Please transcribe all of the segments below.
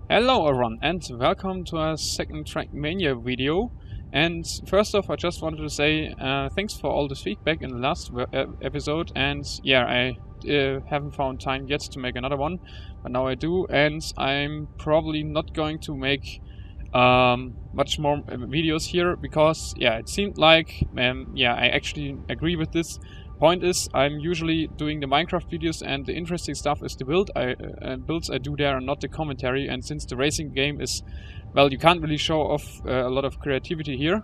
Hello everyone and welcome to our second Trackmania video. And first off, I just wanted to say thanks for all the feedback in the last episode. And yeah, I haven't found time yet to make another one, but now I do. And I'm probably not going to make much more videos here because yeah, it seemed like I actually agree with this. Point is, I'm usually doing the Minecraft videos, and the interesting stuff is the builds I do there, and not the commentary. And since the racing game is, well, you can't really show off a lot of creativity here.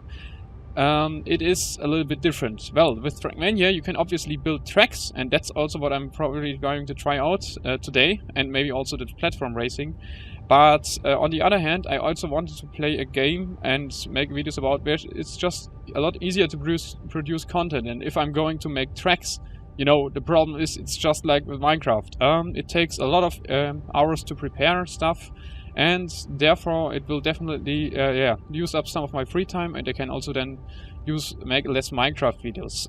It is a little bit different. Well, with Trackmania you can obviously build tracks, and that's also what I'm probably going to try out today, and maybe also the platform racing. But on the other hand, I also wanted to play a game and make videos about where it's just a lot easier to produce content. And if I'm going to make tracks, you know, the problem is it's just like with Minecraft. It takes a lot of hours to prepare stuff, and therefore it will definitely use up some of my free time, and I can also then make less Minecraft videos.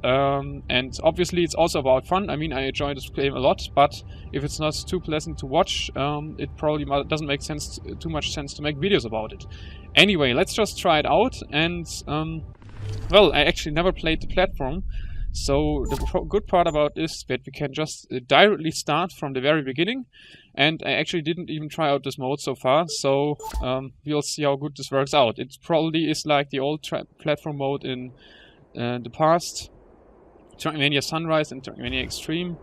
And obviously it's also about fun. I mean, I enjoy this game a lot, but if it's not too pleasant to watch, it probably doesn't make too much sense to make videos about it. Anyway, let's just try it out. And well, I actually never played the platform, so the good part about this is that we can just directly start from the very beginning. And I actually didn't even try out this mode so far, so we'll see how good this works out. It probably is like the old platform mode in the past, Trackmania Sunrise and Trackmania Extreme.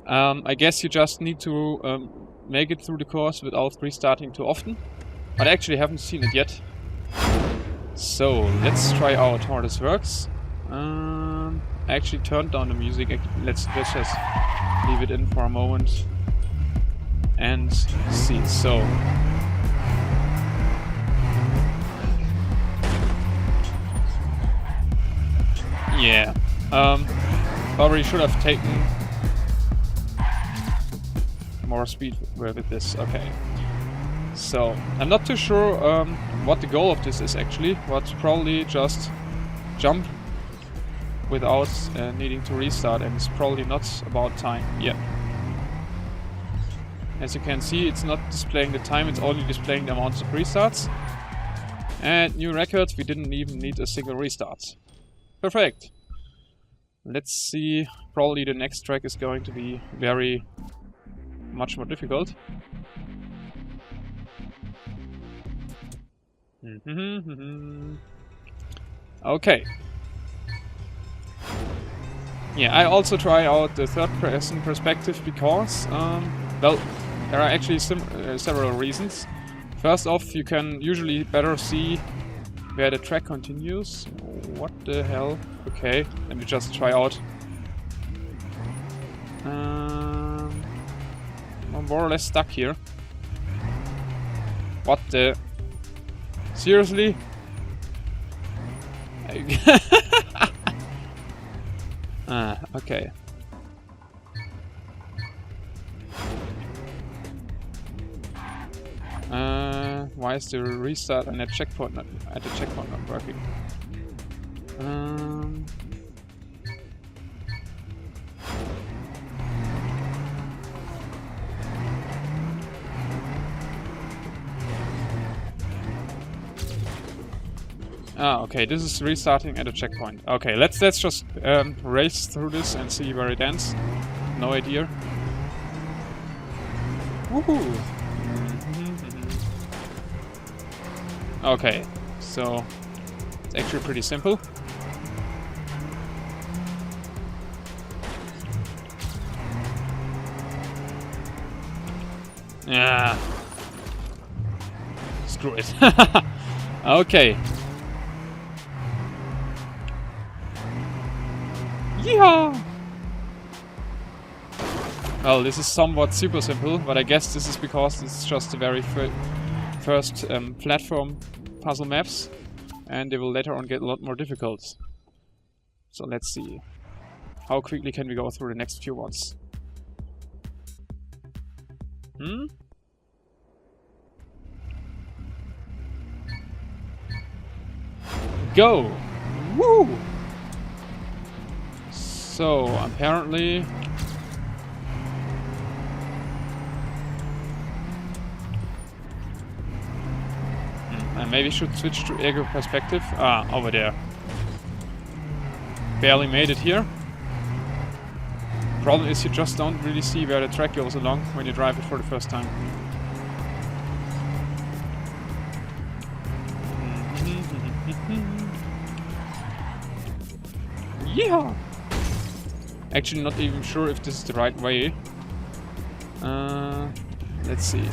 I guess you just need to make it through the course without restarting too often, but I actually haven't seen it yet. So let's try out how this works. I actually turned down the music. Let's just leave it in for a moment and see. So yeah, probably should have taken more speed with this. Okay, so I'm not too sure what the goal of this is actually, but probably just jump without needing to restart, and it's probably not about time. Yeah. As you can see, it's not displaying the time, it's only displaying the amounts of restarts. And new records, we didn't even need a single restart. Perfect! Let's see, probably the next track is going to be much more difficult. Okay. Yeah, I also try out the third-person perspective because, well, there are actually several reasons. First off, you can usually better see where the track continues. What the hell? Okay, let me just try out. I'm more or less stuck here. What the? Seriously? Okay. Why is the restart and the checkpoint not working? Okay, this is restarting at a checkpoint. Okay, let's just race through this and see where it ends. No idea. Woohoo! Okay, so it's actually pretty simple. Yeah. Screw it. Okay. Yeehaw! Well, this is somewhat super simple, but I guess this is because this is just the very first platform puzzle maps, and they will later on get a lot more difficult. So let's see. How quickly can we go through the next few ones? Go! Woo! So, apparently And maybe should switch to ergo perspective. Ah, over there. Barely made it here. Problem is you just don't really see where the track goes along when you drive it for the first time. Yeah. Actually, not even sure if this is the right way. Let's see.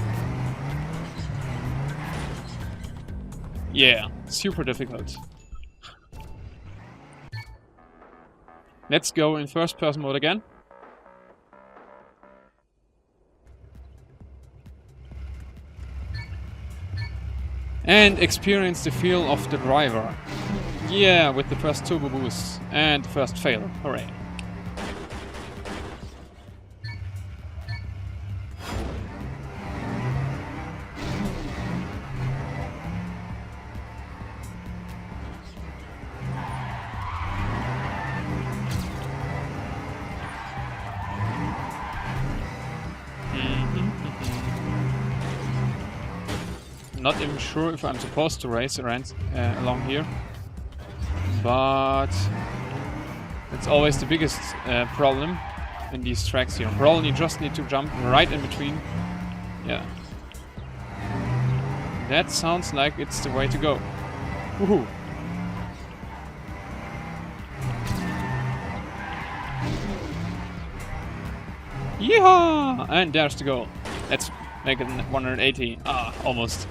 Yeah, super difficult. Let's go in first person mode again. And experience the feel of the driver. Yeah, with the first turbo boost and the first fail. Hooray. Not even sure if I'm supposed to race around along here, but it's always the biggest problem in these tracks here. Probably you just need to jump right in between. Yeah, that sounds like it's the way to go. Woohoo! Yeehaw! And there's the goal. Let's make it 180. Ah, almost.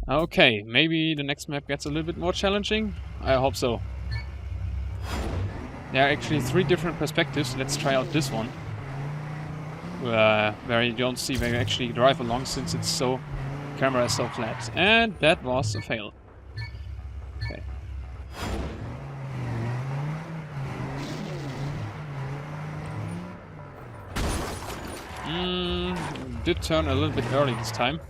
Okay, maybe the next map gets a little bit more challenging. I hope so. There are actually 3 different perspectives. Let's try out this one. Where you don't see where you actually drive along since it's so... camera is so flat. And that was a fail. Okay. Did turn a little bit early this time.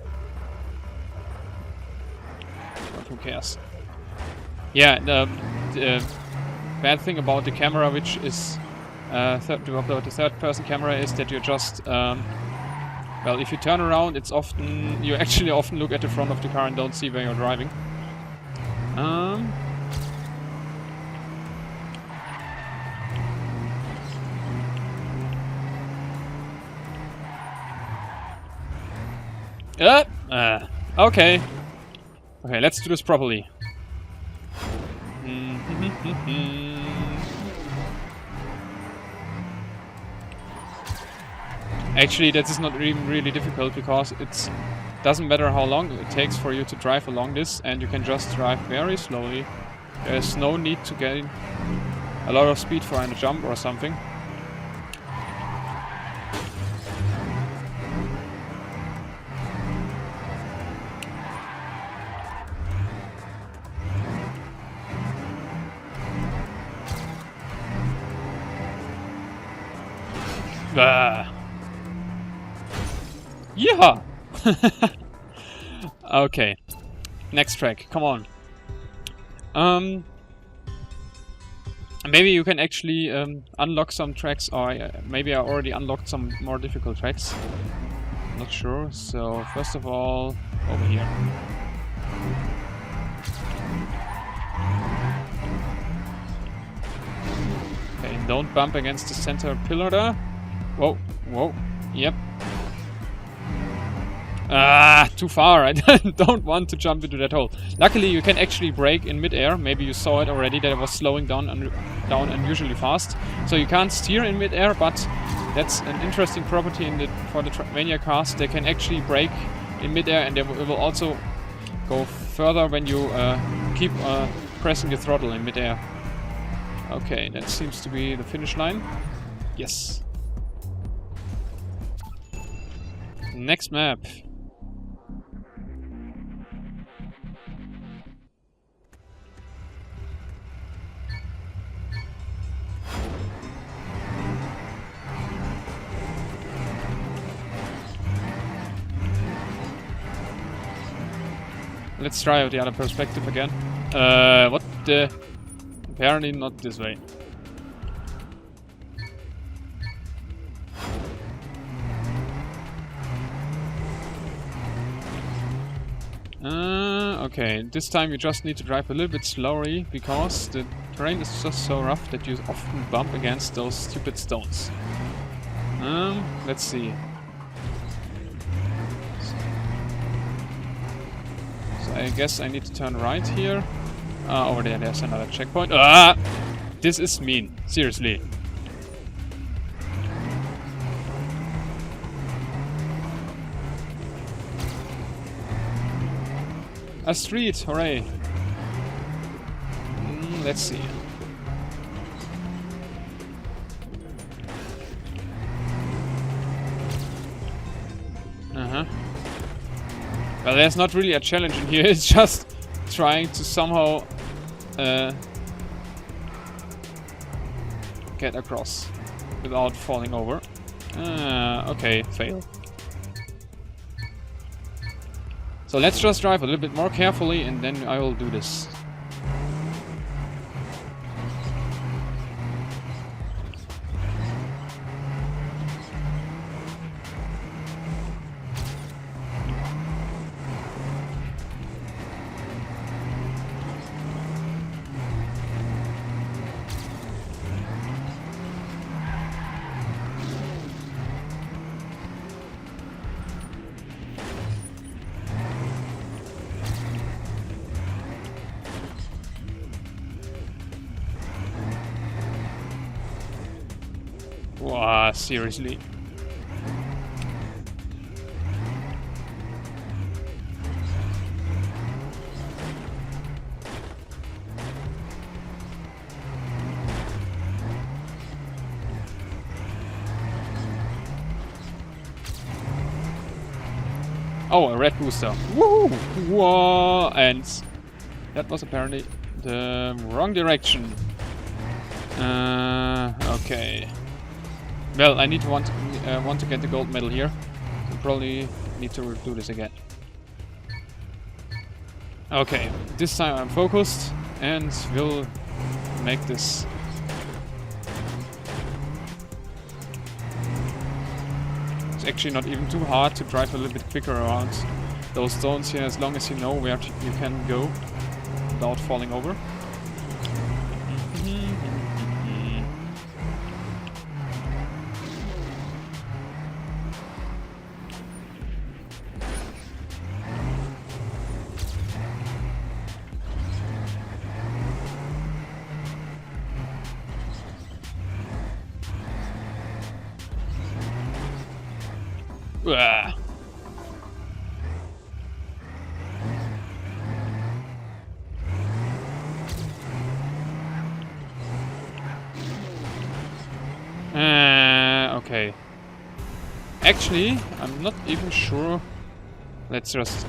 But who cares? Yeah, the bad thing about the camera, which is to upload the third-person camera, is that you just well, if you turn around, it's often you actually often look at the front of the car and don't see where you're driving. Okay. Okay, let's do this properly. Actually, that is not even really difficult because it doesn't matter how long it takes for you to drive along this, and you can just drive very slowly. There's no need to gain a lot of speed for a jump or something. Yeah. Okay. Next track. Come on. Maybe you can actually unlock some tracks, or maybe I already unlocked some more difficult tracks. Not sure. So first of all, over here. Okay, don't bump against the center pillar there. Whoa, whoa, yep. Ah, too far. I don't want to jump into that hole. Luckily, you can actually brake in midair. Maybe you saw it already that it was slowing down unusually fast. So you can't steer in midair, but that's an interesting property for the Trackmania cars. They can actually brake in midair, and they will also go further when you keep pressing the throttle in midair. Okay, that seems to be the finish line. Yes. Next map. Let's try out the other perspective again. What the... Apparently not this way. Okay, this time you just need to drive a little bit slowly because the terrain is just so rough that you often bump against those stupid stones. Let's see. So I guess I need to turn right here. Over there, there's another checkpoint. Ah! This is mean. Seriously. A street, hooray! Let's see. Well, there's not really a challenge in here, it's just trying to somehow get across without falling over. Okay, fail. So let's just drive a little bit more carefully and then I will do this. Wow, seriously. Oh, a red booster. Woo! Whoa! And that was apparently the wrong direction. Okay. Well, I need to want to get the gold medal here. So probably need to do this again. Okay, this time I'm focused and will make this. It's actually not even too hard to drive a little bit quicker around those stones here, as long as you know where you can go without falling over. Uah. Okay. Actually, I'm not even sure. Let's just...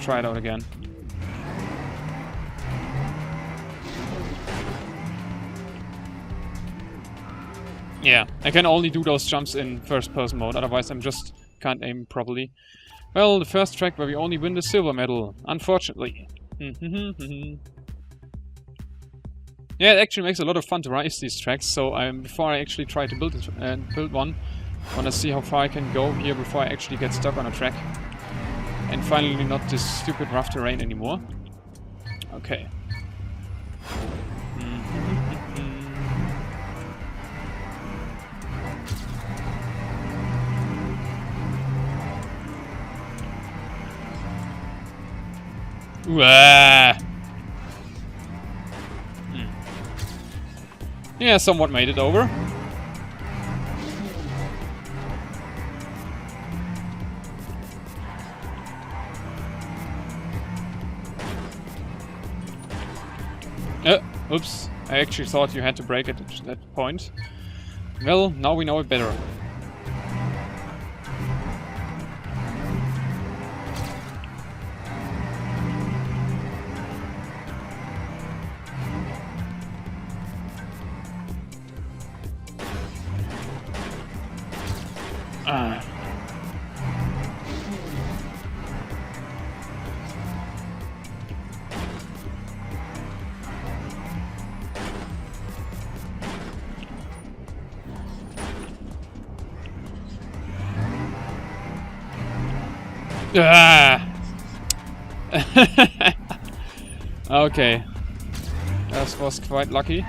try it out again. Yeah, I can only do those jumps in first-person mode, otherwise I'm just can't aim properly. Well, the first track where we only win the silver medal, unfortunately. Yeah, it actually makes a lot of fun to race these tracks, so before I actually try to build one, I wanna see how far I can go here before I actually get stuck on a track. And finally not this stupid rough terrain anymore. Okay. Yeah, somewhat made it over. Oops. I actually thought you had to brake at that point. Well, now we know it better. Ah! Okay. That was quite lucky.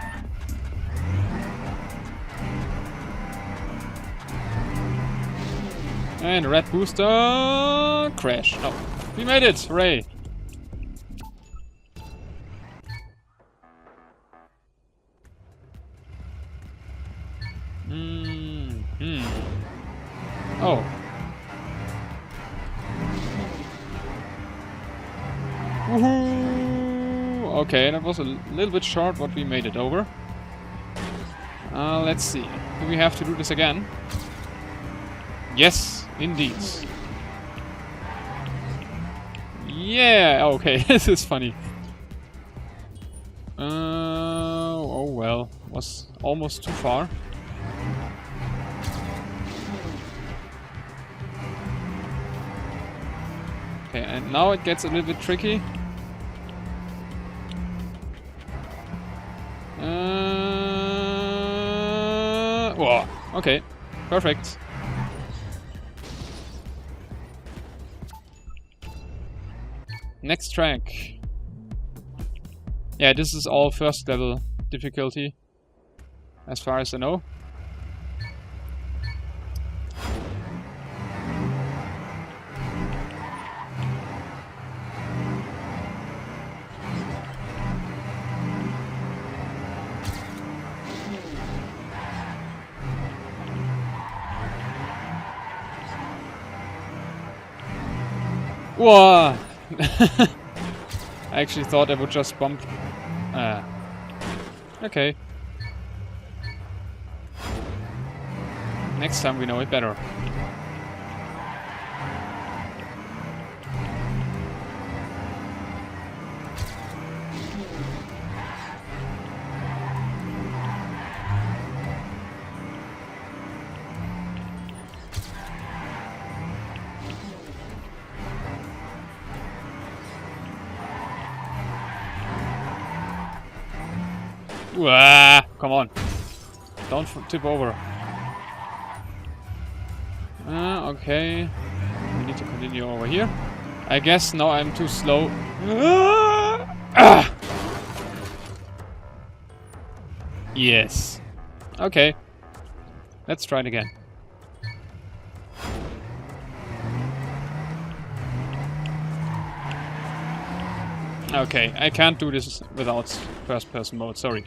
And red booster crash. No, we made it! Hooray! Oh. Woohoo! Okay, that was a little bit short, but we made it over. Let's see. Do we have to do this again? Yes, indeed. Yeah, okay, this is funny. Oh well, was almost too far. Okay, and now it gets a little bit tricky. Whoa, okay, perfect. Next track. Yeah, this is all first level difficulty, as far as I know. Whoa! I actually thought I would just bump. Okay. Next time we know it better. Come on. Don't tip over. Okay. We need to continue over here. I guess now I'm too slow. Yes. Okay. Let's try it again. Okay, I can't do this without first person mode, sorry.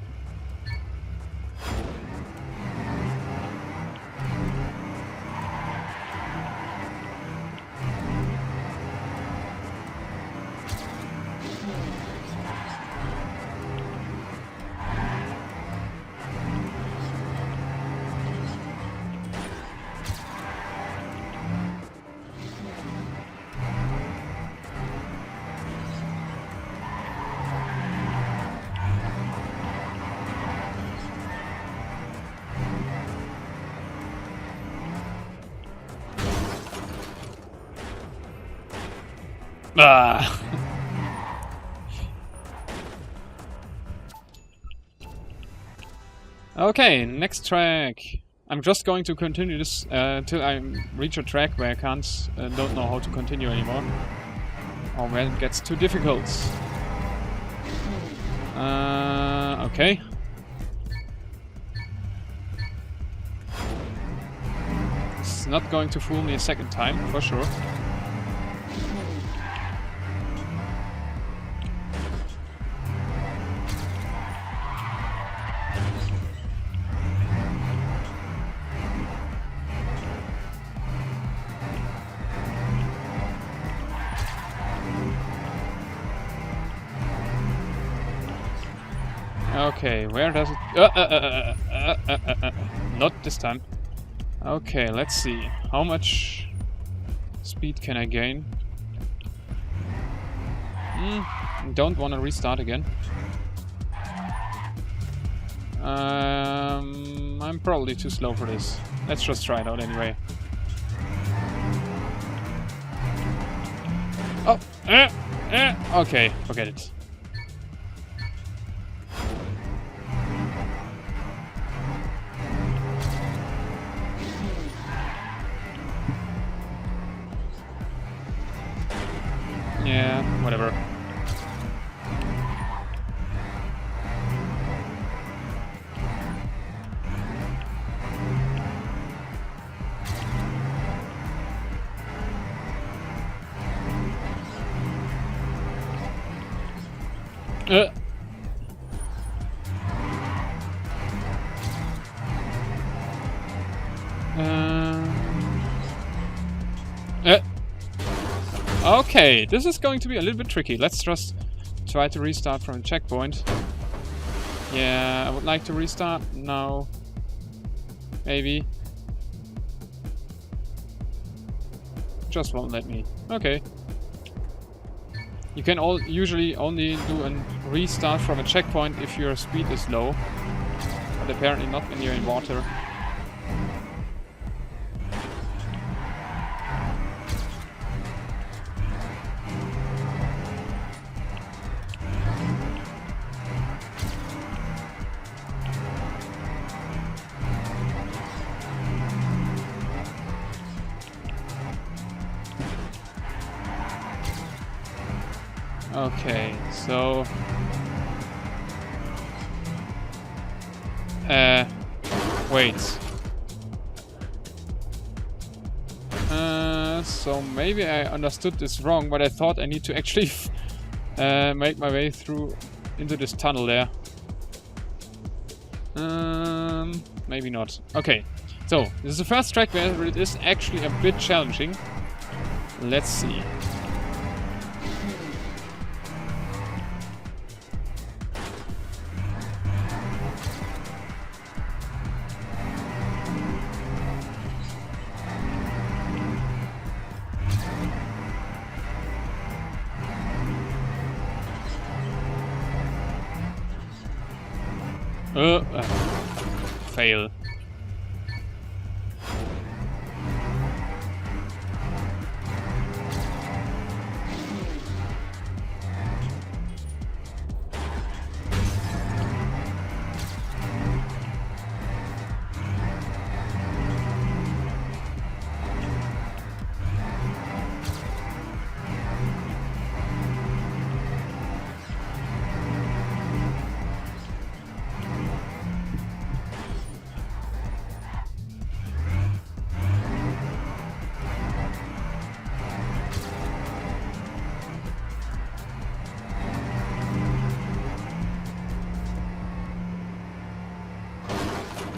Okay, next track. I'm just going to continue this until I reach a track where I don't know how to continue anymore, or when it gets too difficult. Okay. It's not going to fool me a second time, for sure. Okay, where does it... Not this time. Okay, let's see. How much speed can I gain? Don't want to restart again. I'm probably too slow for this. Let's just try it out anyway. Oh! Okay, forget it. whatever. Okay, this is going to be a little bit tricky. Let's just try to restart from a checkpoint. Yeah, I would like to restart now. Maybe. Just won't let me. Okay. You can usually only do a restart from a checkpoint if your speed is low. But apparently not when you're in water. Okay, so... wait. So maybe I understood this wrong, but I thought I need to actually make my way through into this tunnel there. Maybe not. Okay, so this is the first track where it is actually a bit challenging. Let's see. Fail.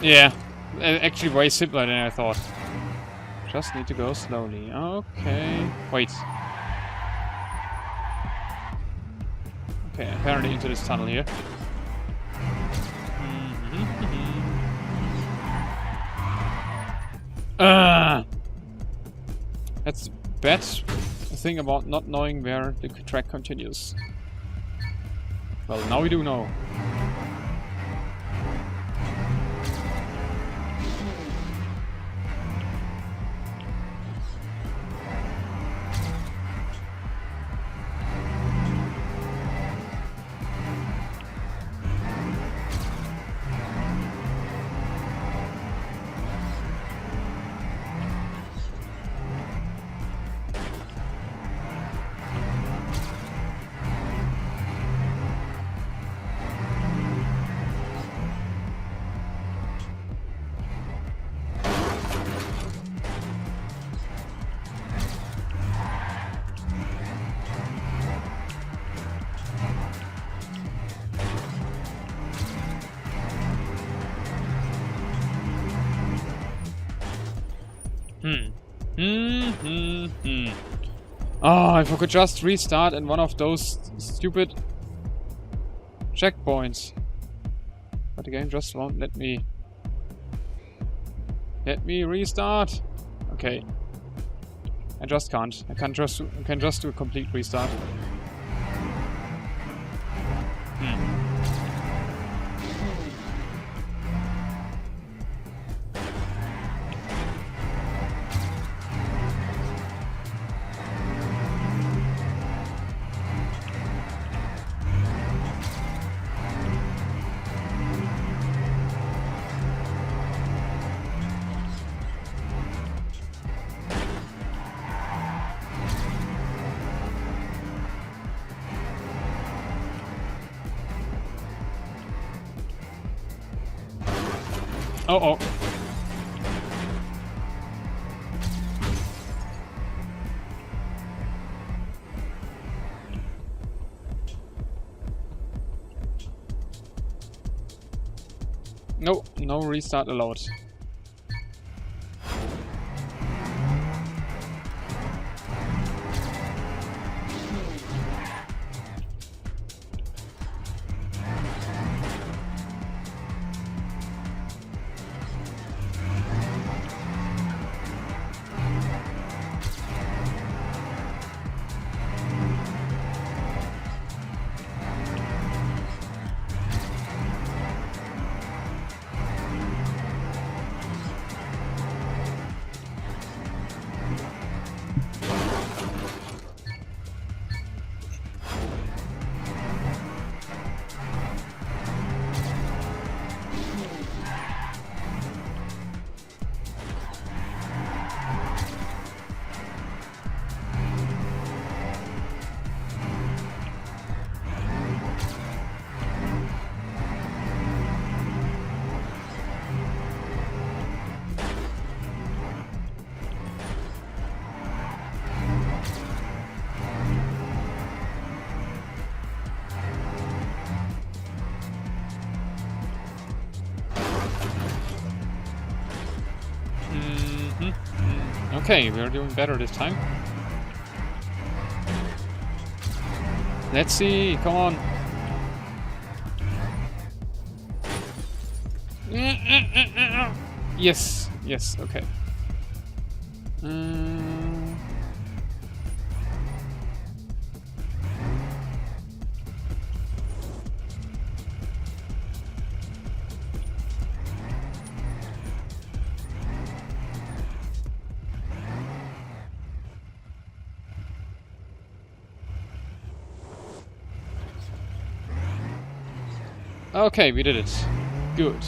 Yeah, actually way simpler than I thought. Just need to go slowly. Okay. Wait. Okay, apparently into this tunnel here. That's the bad thing about not knowing where the track continues. Well, now we do know. Oh, if I could just restart in one of those stupid checkpoints. But the game just won't let me restart. Okay. I just can't. I can just do a complete restart. Oh. No restart allowed. Okay, we're doing better this time. Let's see, come on. Yes, okay. Okay, we did it. Good.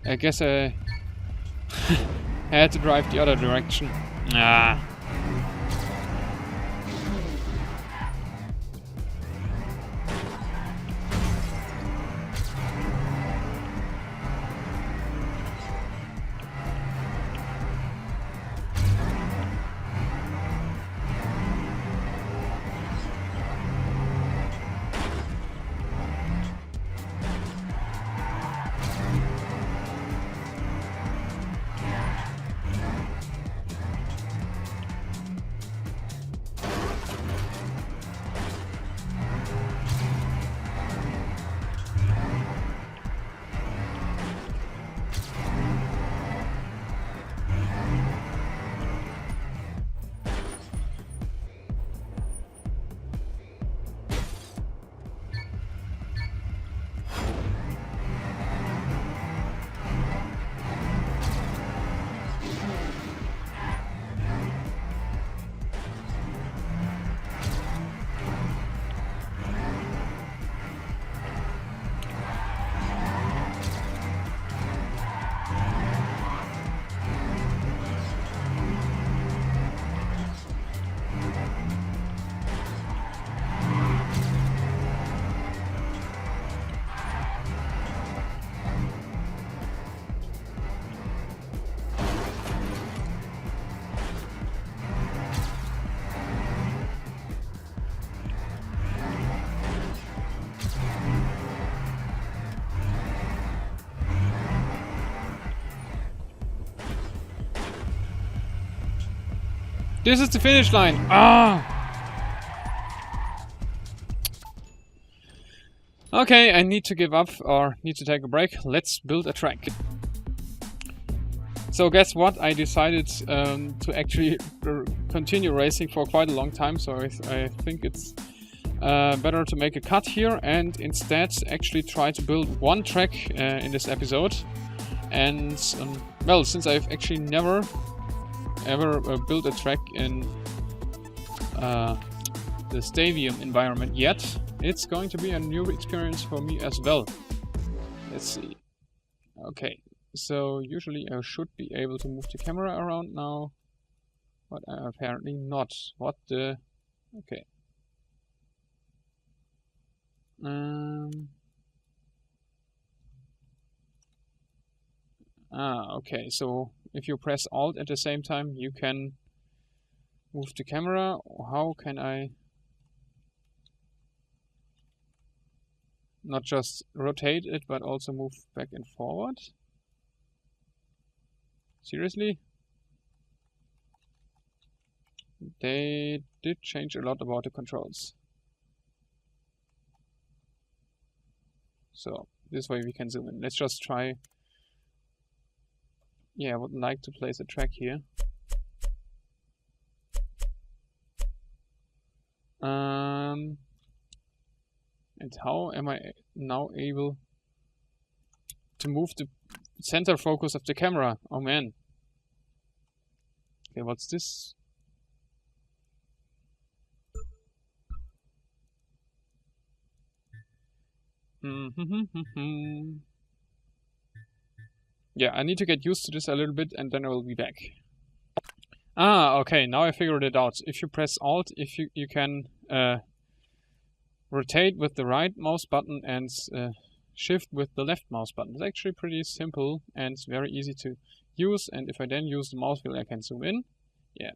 I guess I had to drive the other direction. Ah. This is the finish line. Ah. Okay, I need to give up or need to take a break. Let's build a track. So guess what? I decided to actually continue racing for quite a long time. So I think it's better to make a cut here and instead actually try to build one track in this episode. And well, since I've actually never ever built a track in the stadium environment yet, it's going to be a new experience for me as well. Let's see. Okay, so usually I should be able to move the camera around now, but apparently not. What the... Okay. Okay, so if you press Alt at the same time, you can move the camera. How can I not just rotate it, but also move back and forward? Seriously? They did change a lot about the controls. So this way we can zoom in. Let's just try. Yeah, I would like to place a track here. And how am I now able to move the center focus of the camera? Oh man. Okay, what's this? Yeah, I need to get used to this a little bit and then I will be back. Okay, now I figured it out. If you press Alt, you can rotate with the right mouse button and shift with the left mouse button. It's actually pretty simple and it's very easy to use, and if I then use the mouse wheel I can zoom in. Yeah,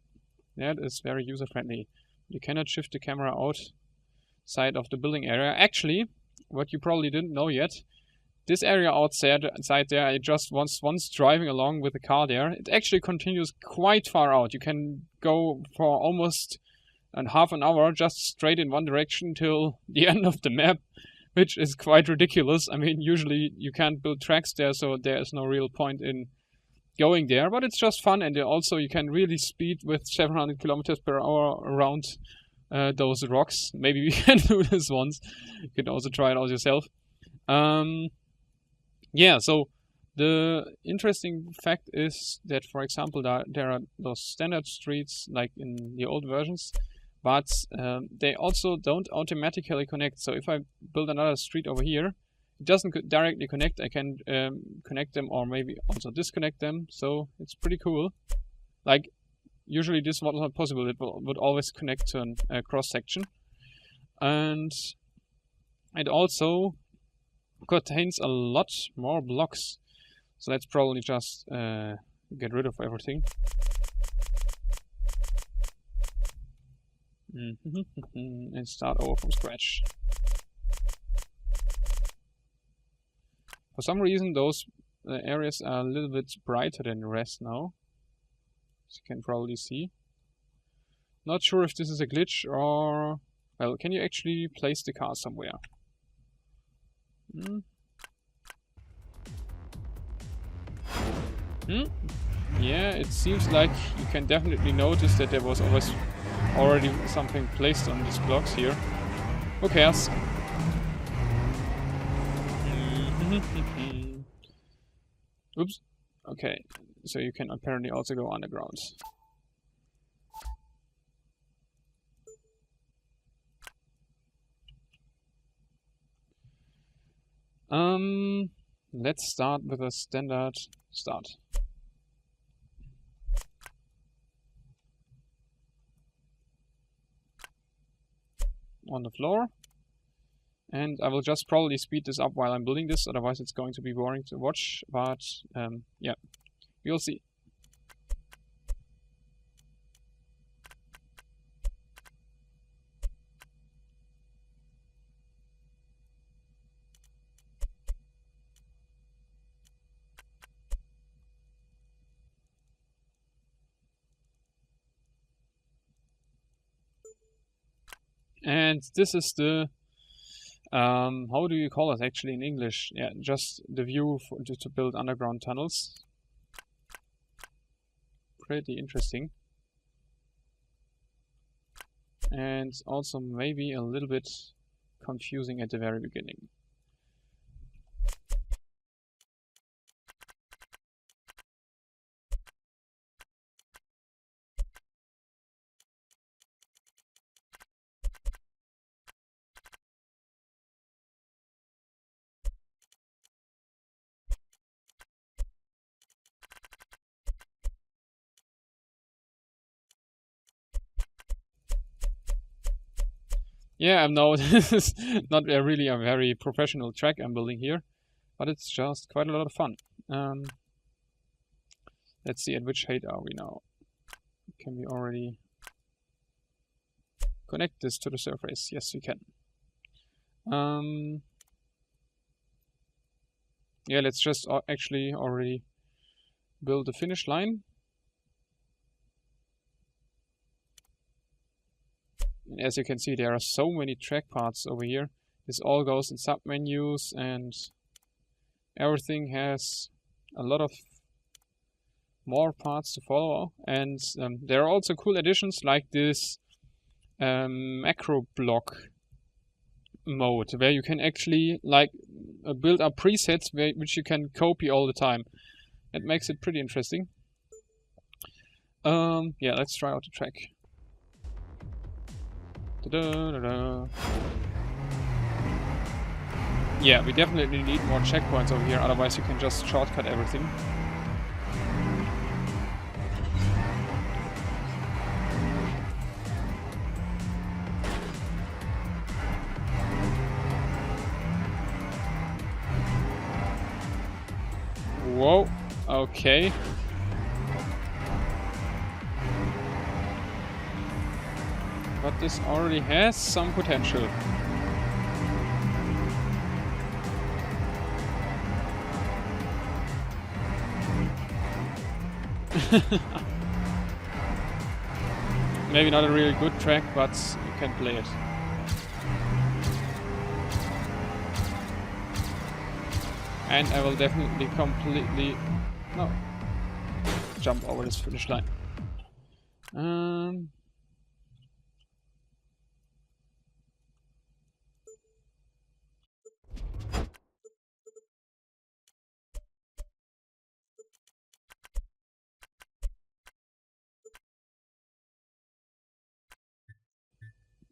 that is very user friendly. You cannot shift the camera outside of the building area. Actually, what you probably didn't know yet, this area outside there, I just once driving along with the car there, it actually continues quite far out. You can go for almost half an hour just straight in one direction till the end of the map, which is quite ridiculous. I mean, usually you can't build tracks there, so there is no real point in going there, but it's just fun, and also you can really speed with 700 kilometers per hour around those rocks. Maybe we can do this once. You can also try it out yourself. Yeah, so the interesting fact is that, for example, there are those standard streets like in the old versions, but they also don't automatically connect. So if I build another street over here, it doesn't directly connect. I can connect them or maybe also disconnect them. So it's pretty cool. Like, usually this was not possible. It would always connect to a cross section. And it also contains a lot more blocks. So let's probably just get rid of everything. And start over from scratch. For some reason those areas are a little bit brighter than the rest now, as you can probably see. Not sure if this is a glitch or... Well, can you actually place the car somewhere? Yeah, it seems like you can definitely notice that there was already something placed on these blocks here. Who cares? Oops. Okay, so you can apparently also go underground. Let's start with a standard start. On the floor. And I will just probably speed this up while I'm building this, otherwise it's going to be boring to watch, but yeah, you'll see. And this is the how do you call it actually in English? Yeah, just the view to build underground tunnels. Pretty interesting. And also maybe a little bit confusing at the very beginning. Yeah, I know this is not really a very professional track I'm building here, but it's just quite a lot of fun. Let's see, at which height are we now? Can we already connect this to the surface? Yes, we can. Yeah, let's just actually already build the finish line. And as you can see, there are so many track parts over here. This all goes in submenus, and everything has a lot of more parts to follow. And there are also cool additions like this macro block mode, where you can actually like build up presets which you can copy all the time. That makes it pretty interesting. Yeah, let's try out the track. Da-da-da-da. Yeah, we definitely need more checkpoints over here, otherwise you can just shortcut everything. Whoa, okay. But this already has some potential. Maybe not a really good track, but you can play it. And I will definitely completely jump over this finish line.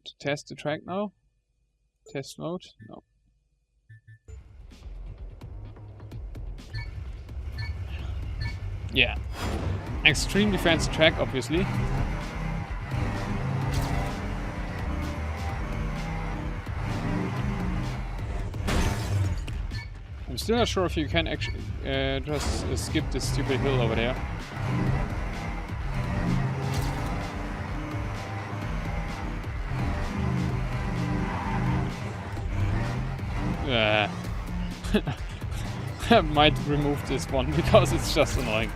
To test the track now. Test mode? No. Yeah. Extremely fancy track, obviously. I'm still not sure if you can actually just skip this stupid hill over there. I might remove this one because it's just annoying.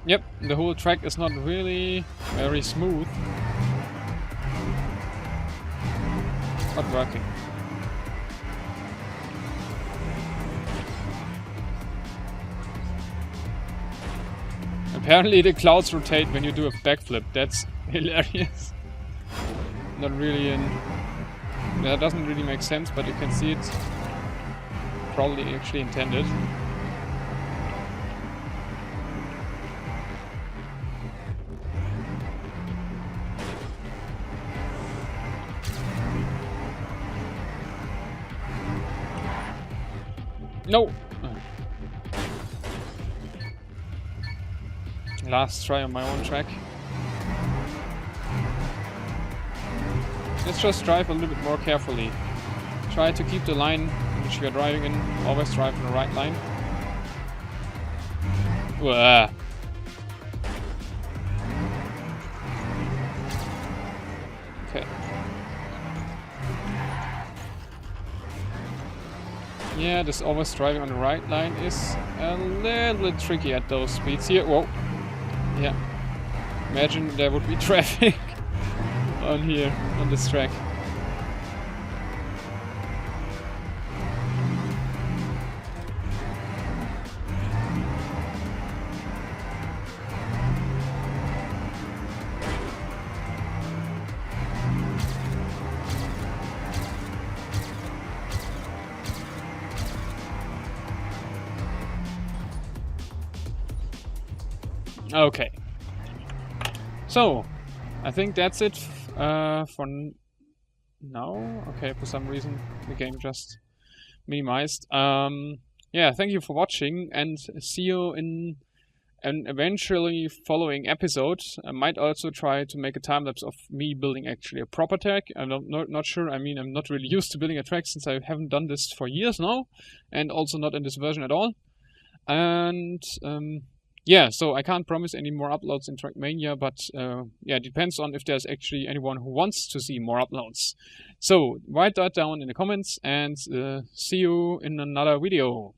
Yep, the whole track is not really very smooth. It's not working. Apparently the clouds rotate when you do a backflip. That's hilarious. Not really that doesn't really make sense, but you can see it's probably actually intended. No! Last try on my own track. Let's just drive a little bit more carefully. Try to keep the line which we are driving in. Always drive in the right line. Wah. Okay. Yeah, this always driving on the right line is a little bit tricky at those speeds here. Whoa. Yeah. Imagine there would be traffic on here, on this track. Okay. So, I think that's it for now. Okay, for some reason the game just minimized. Yeah, thank you for watching, and see you in an eventually following episode. I might also try to make a time lapse of me building actually a proper track. I'm not sure. I mean, I'm not really used to building a track since I haven't done this for years now, and also not in this version at all. And yeah, so I can't promise any more uploads in Trackmania, but yeah, it depends on if there's actually anyone who wants to see more uploads. So write that down in the comments, and see you in another video.